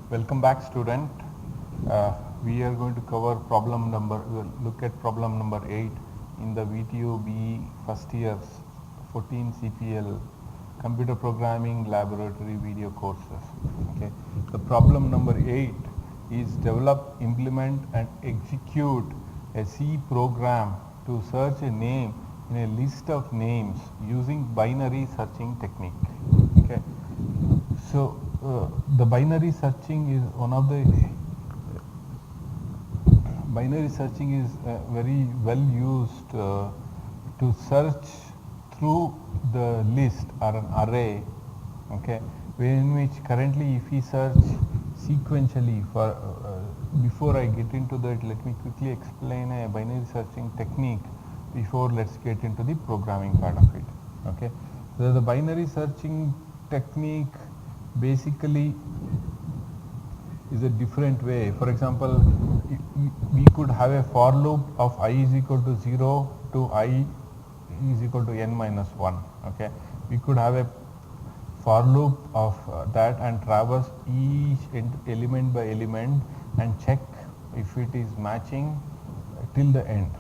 Welcome back, student. We are going to cover we'll look at problem number 8 in the VTU BE first year's 14 CPL computer programming laboratory video courses. Okay. The problem number 8 is develop, implement and execute a C program to search a name in a list of names using binary searching technique. Okay. So the binary searching is one of the binary searching is very well used to search through the list or an array, okay, in which currently if we search sequentially for before I get into that, let me quickly explain a binary searching technique before let's get into the programming part of it. Okay, so the binary searching technique basically is a different way. For example, we could have a for loop of I is equal to 0 to I is equal to n minus 1. Okay, we could have a for loop of that and traverse each element by element and check if it is matching till the end.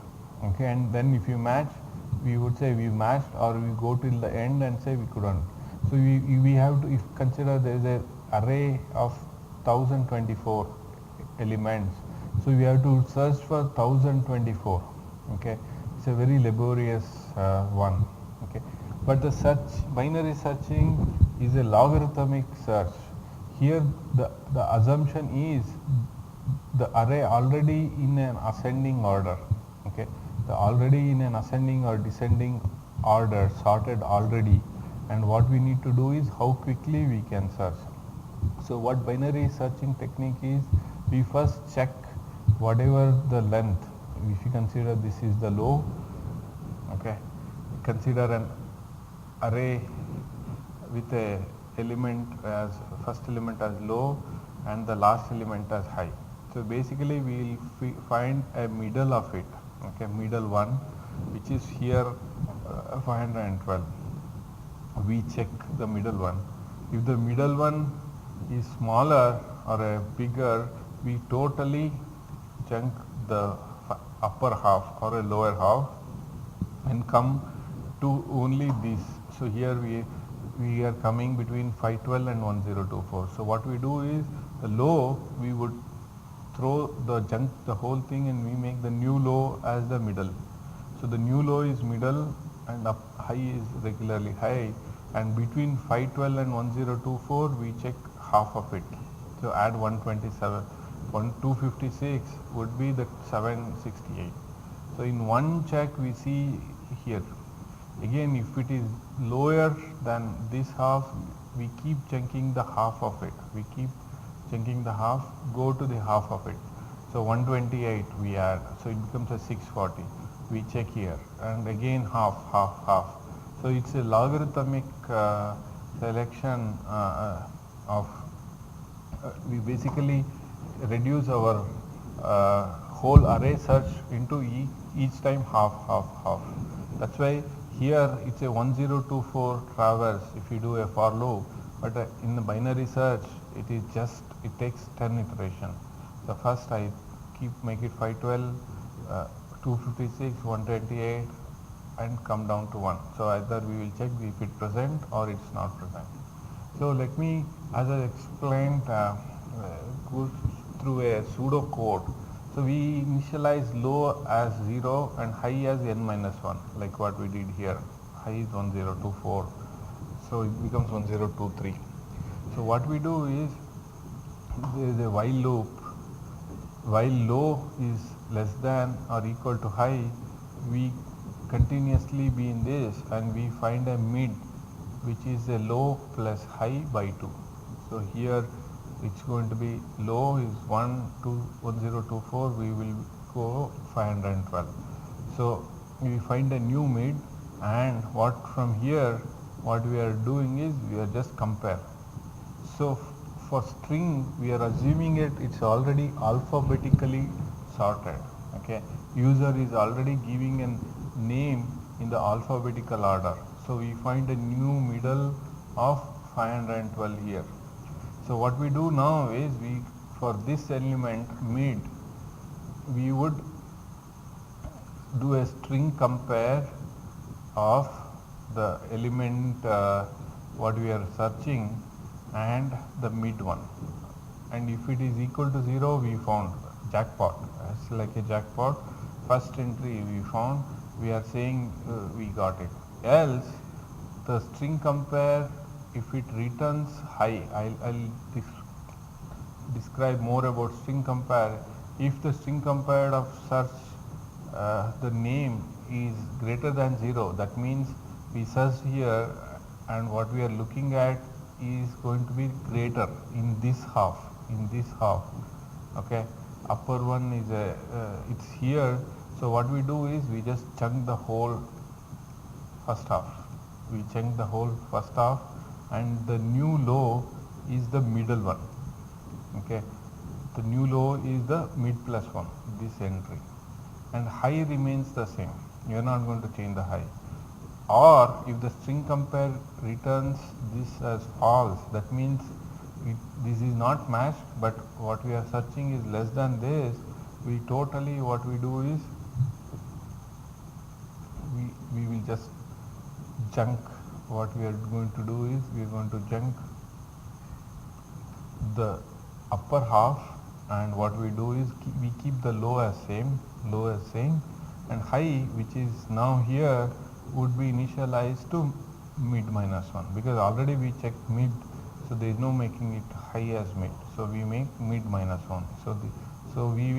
Okay, and then if you match, we would say we matched, or we go till the end and say we couldn't. So we have to, if consider there is a array of 1024 elements, so we have to search for 1024. Okay, it's a very laborious one. Okay, but the binary searching is a logarithmic search. Here the assumption is the array already in an ascending order. Okay, the already in an ascending or descending order, sorted already, and what we need to do is how quickly we can search. So what binary searching technique is, we first check whatever the length. If you consider this is the low, okay, consider an array with a element as first element as low and the last element as high. So basically we will find a middle of it, okay, middle one, which is here 512. We check the middle one. If the middle one is smaller or a bigger, we totally chunk the upper half or a lower half and come to only this. So here we are coming between 512 and 1024. So what we do is the low we would throw the junk the whole thing and we make the new low as the middle. So the new low is middle and up high is regularly high, and between 512 and 1024 we check half of it. So add 127, 256 would be the 768. So in one check we see here. Again, if it is lower than this half, we keep checking the half of it. We keep checking the half, go to the half of it. So 128 we add, so it becomes a 640. We check here and again half, half, half. So it's a logarithmic selection of we basically reduce our whole array search into each time half, half, half. That's why here it's a 1024 traverse if you do a for loop, but in the binary search it is just, it takes 10 iterations. So first I make it 512, 256, 128 and come down to 1. So either we will check if it present or it's not present. So let me, as I explained, go through a pseudo code. So we initialize low as 0 and high as n minus 1, like what we did here. High is 1024, so it becomes 1023. So what we do is, there is a while loop. While low is less than or equal to high, we continuously be in this and we find a mid, which is a low plus high by 2. So here it's going to be low is 1 to 1024, we will go 512. So we find a new mid, and what from here what we are doing is we are just compare. So for string we are assuming it's already alphabetically sorted. Okay, user is already giving a name in the alphabetical order. So we find a new middle of 512 here. So what we do now is for this element mid, we would do a string compare of the element what we are searching and the mid one, and if it is equal to 0 we found jackpot. It's like a jackpot. First entry we found, we are saying we got it. Else the string compare, if it returns high, I'll describe more about string compare. If the string compared of search the name is greater than 0, that means we search here and what we are looking at is going to be greater in this half, okay. Upper one is it's here, so what we do is we just chunk the whole first half, and the new low is the middle one, okay. The new low is the mid plus 1, this entry, and high remains the same. You are not going to change the high. Or if the string compare returns this as false, that means this is not matched, but what we are searching is less than this. We totally, what we do is we will just junk. What we are going to do is we are going to junk the upper half, and what we do is we keep the low as same, and high, which is now here, would be initialized to mid minus 1, because already we checked mid, so there is no making it high as mid, so we make mid minus 1. So we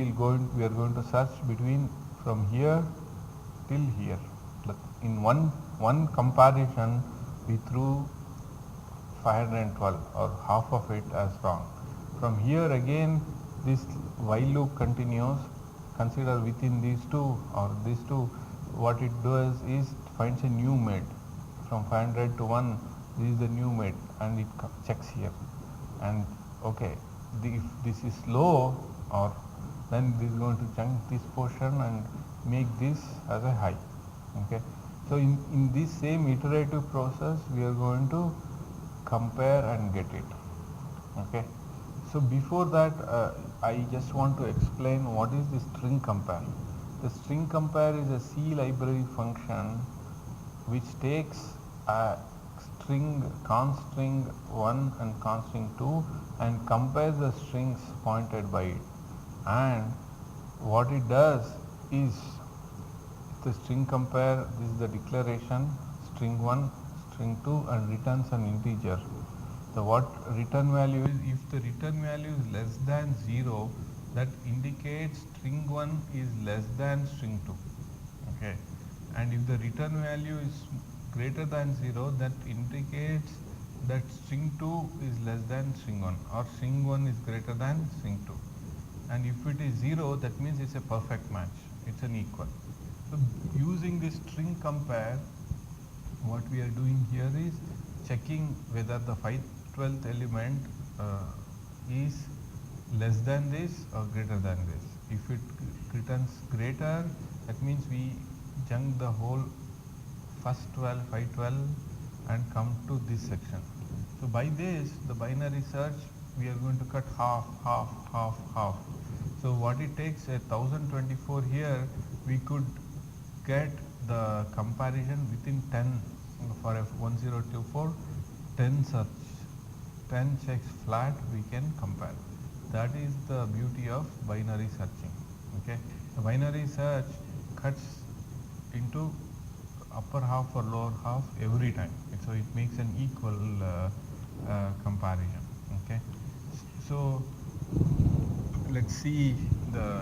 are going to search between from here till here. In one comparison we threw 512 or half of it as wrong. From here again this while loop continues. Consider within these two, what it does is finds a new mid. From 500 to 1, this is the new mid, and it checks here, and okay, if this is low, or then this is going to chunk this portion and make this as a high, okay. So in this same iterative process we are going to compare and get it, okay. So before that I just want to explain what is the string compare. The string compare is a C library function which takes a string, const string 1 and const string 2, and compares the strings pointed by it, and what it does is the string compare, this is the declaration, string 1, string 2, and returns an integer. So what return value is, if the return value is less than 0, that indicates string 1 is less than string 2, okay. And if the return value is greater than 0, that indicates that string 2 is less than string 1, or string 1 is greater than string 2. And if it is 0, that means it's a perfect match, it's an equal. So using this string compare, what we are doing here is checking whether the 512th element is less than this or greater than this. If it returns greater, that means we junk the whole first 512 and come to this section. So by this, the binary search, we are going to cut half. So what it takes, 1024 here, we could get the comparison within 10, for F1024, 10 search, 10 checks flat we can compare. That is the beauty of binary searching, okay. The binary search cuts into upper half or lower half every time, so it makes an equal comparison, okay. So let's see the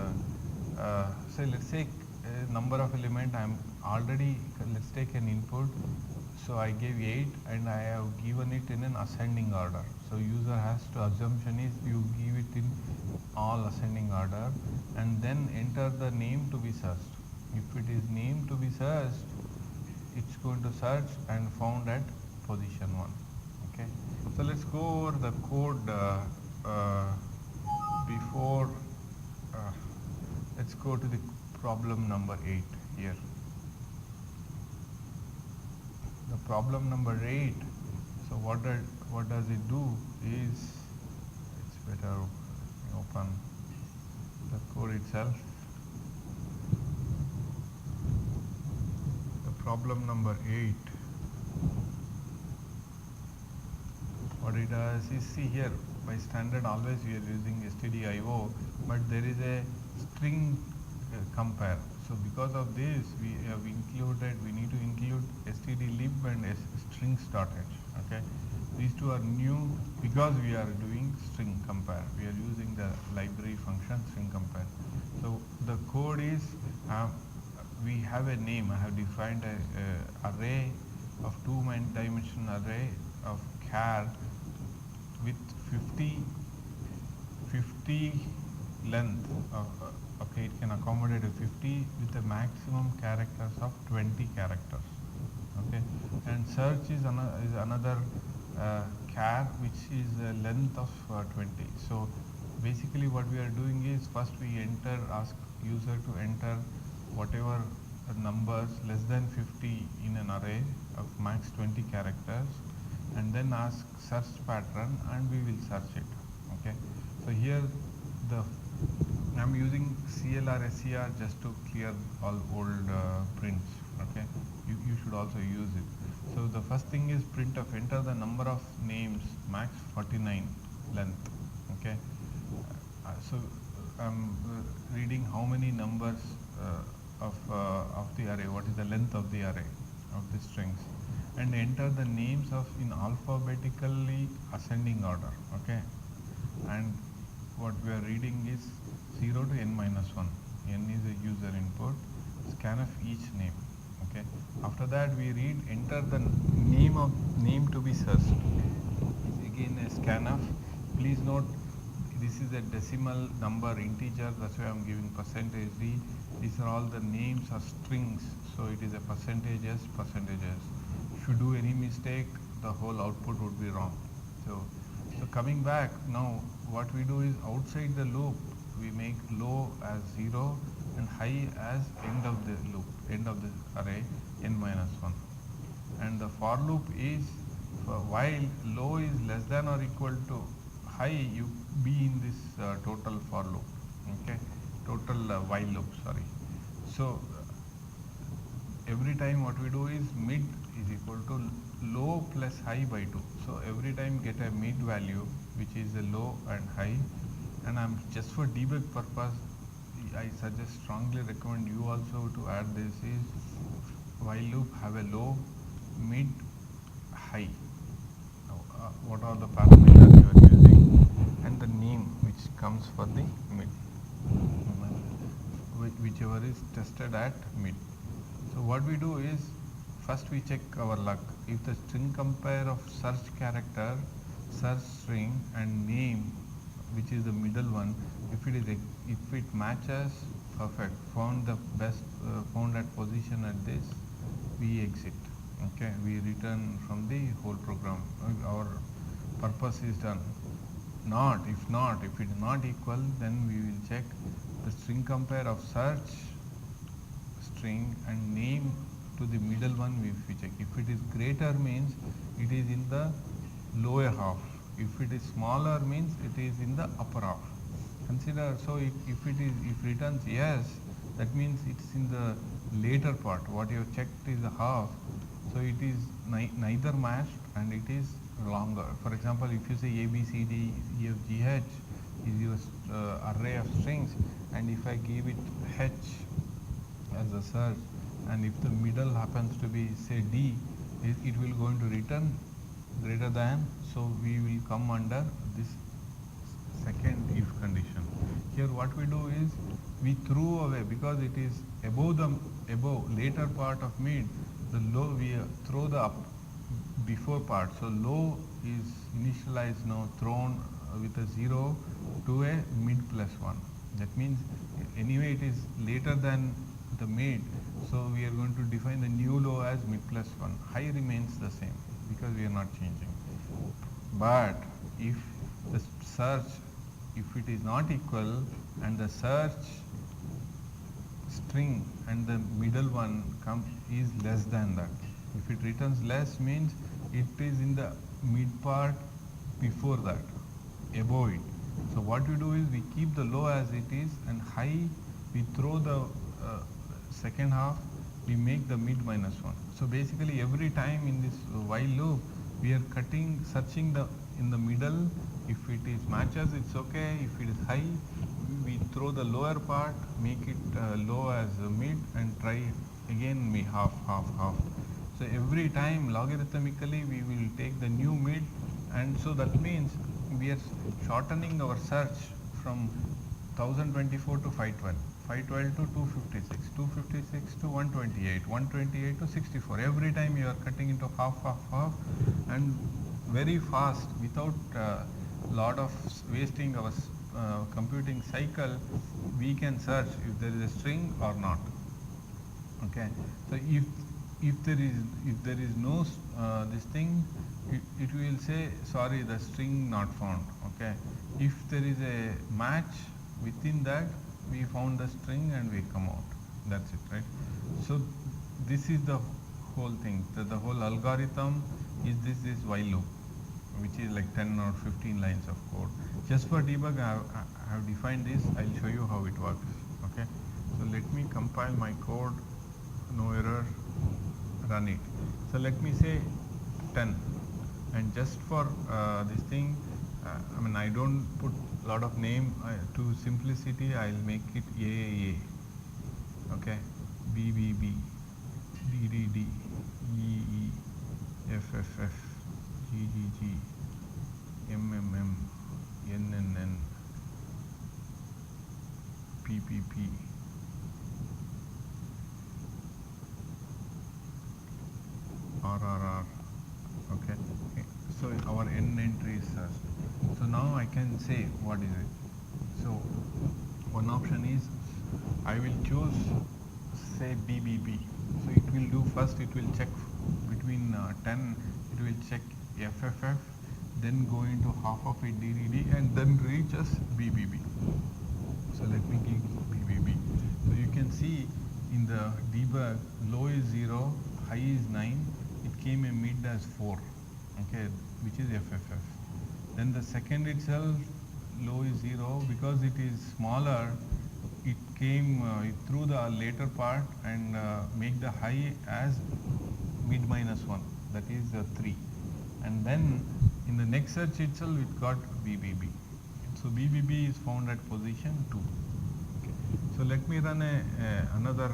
let's take a number of element. Let's take an input. So I gave 8 and I have given it in an ascending order. So user has to, assumption is you give it in all ascending order, and then enter the name to be searched. If it is name to be searched, it's going to search and found at position 1, okay. So let's go over the code before let's go to the problem number 8 here. The problem number 8, so what does it do is 1, the code itself. The problem number 8, what it does is, see here, by standard always we are using stdio, but there is a string compare. So because of this we need to include stdlib and strings.h. Okay, these two are new because we are doing string compare. We are using the library function string compare. So the code is, we have a name. I have defined a array of two-dimensional array of char with 50 length. Okay, it can accommodate a 50 with a maximum characters of 20 characters. Okay, and search is another char which is a length of 20. So basically what we are doing is, first we ask user to enter whatever numbers less than 50 in an array of max 20 characters, and then ask search pattern and we will search it. Okay, so here I am using CLR SCR just to clear all old prints. Okay, you should also use it. So the first thing is printf, enter the number of names, max 49 length. Okay, so I'm reading how many numbers of the array, what is the length of the array of the strings, and enter the names in alphabetically ascending order. Okay, and what we are reading is 0 to n minus 1. N is a user input. Scanf each name. Okay, after that we read enter the name to be searched. It's again a scanf. Please note this is a decimal number, integer, that's why I'm giving percentage d. These are all the names are strings, so it is a percentages. If you do any mistake, the whole output would be wrong. So coming back now, what we do is outside the loop we make low as 0 and high as end of the loop, end of the array n minus 1. And the for loop is, while low is less than or equal to high, you be in this total for loop. Okay, total while loop, sorry. So every time what we do is mid is equal to low plus high by 2. So every time get a mid value which is a low and high, and I'm just for debug purpose I strongly recommend you also to add this is while loop have a low, mid, high. Now, what are the parameters you are using, and the name which comes for the mid, whichever is tested at mid. So what we do is, first we check our luck. If the string compare of search character, search string and name, which is the middle one, if it matches, perfect, found the best, found at position at this, we exit. Okay, we return from the whole program. Our purpose is done. If it is not equal, then we will check the string compare of search string and name to the middle one. We check. If it is greater means it is in the lower half. If it is smaller means it is in the upper half. Consider, so if returns yes, that means it's in the later part. What you have checked is a half, so it is neither matched and it is longer. For example, if you say A, B, C, D, E, F, G, H is your array of strings, and if I give it H as a search, and if the middle happens to be say D, it will going to return greater than, so we will come under this second if condition. Here what we do is we threw away, because it is above later part of mid, the low we throw the up before part. So low is initialized now, thrown with a 0 to a mid plus 1. That means anyway it is later than the mid, so we are going to define the new low as mid plus 1. High remains the same because we are not changing. But if the search, if it is not equal and the search string and the middle one is less than that, if it returns less means it is in the mid part before that, above it. So what we do is we keep the low as it is and high we throw the second half, we make the mid minus 1. So basically every time in this while loop we are cutting, searching the in the middle. If it is matches it's okay, if it is high we throw the lower part, make it low as mid and try again half half half. So every time logarithmically we will take the new mid, and so that means we are shortening our search from 1024 to 512, 512 to 256, 256 to 128, 128 to 64. Every time you are cutting into half half half and very fast without lot of wasting our computing cycle, we can search if there is a string or not. Okay, so if there is no this thing, it will say sorry the string not found. Okay, if there is a match within that, we found the string and we come out. That's it, right? So this is the whole thing. The whole algorithm is this while loop, which is like 10 or 15 lines of code. Just for debug, I have defined this. I'll show you how it works. Okay, so let me compile my code, no error, run it. So let me say 10, and just for this thing, I mean I don't put a lot of name to simplicity. I'll make it AAA. Okay, BBB, DDD, EE, FFF, GGG, MMM, NNN, PPP, RRR. Okay, so our N entry is searched. So now I can say what is it. So one option is I will choose say BBB. So it will do first, it will check between 10, it will check FFF, then go into half of it DDD and then reaches BBB. So let me give BBB. So you can see in the debug low is 0, high is 9, it came a mid as 4, okay, which is FFF. Then the second itself low is 0, because it is smaller, it came it through the later part and make the high as mid minus 1, that is 3. And then in the next search itself it got BBB. So BBB is found at position 2. Okay. So let me run another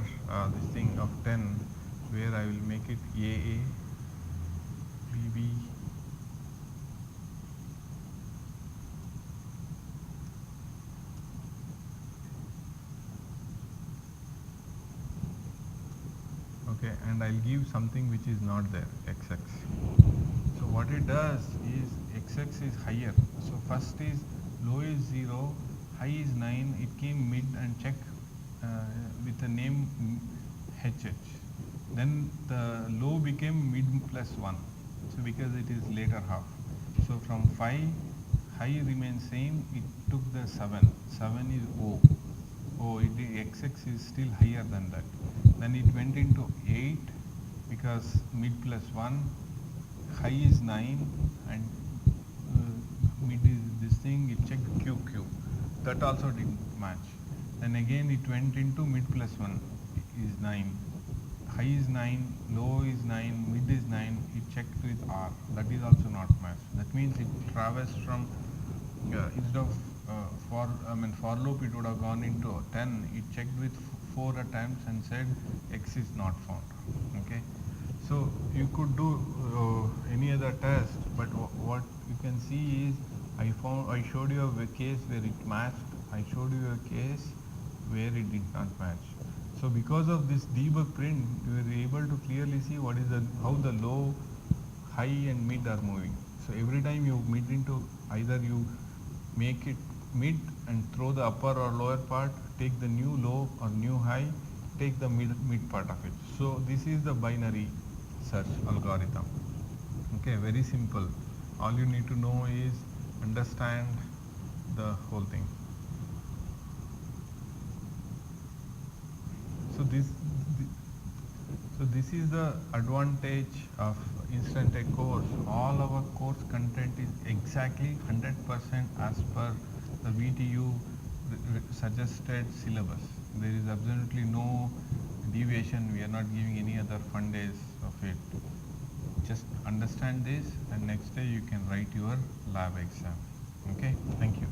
this thing of 10 where I will make it AA, BB, okay, and I'll give something which is not there, XX. So what it does is XX is higher. So first is low is 0, high is 9, it came mid and check with the name HH. Then the low became mid plus 1, so because it is later half. So from 5, high remains same, it took the 7, 7 is O. Oh, XX is still higher than that. Then it went into 8 because mid plus 1, high is 9 and mid is this thing, it checked QQ. That also didn't match. Then again it went into mid plus 1 is 9. High is 9, low is 9, mid is 9, it checked with R. That is also not matched. That means it traversed from, instead of for loop it would have gone into 10, it checked with 4 attempts and said X is not found. Okay. So you could do any other test, but what you can see is I showed you a case where it matched, I showed you a case where it did not match. So because of this debug print, you are able to clearly see what is how the low, high and mid are moving. So every time you mid into, either you make it mid and throw the upper or lower part, take the new low or new high, take the mid part of it. So this is the binary search algorithm. Okay, very simple. All you need to know is understand the whole thing. So this is the advantage of Instantech course. All our course content is exactly 100% as per the VTU suggested syllabus. There is absolutely no deviation. We are not giving any other fun days of it. Just understand this, and next day you can write your lab exam. Okay, thank you.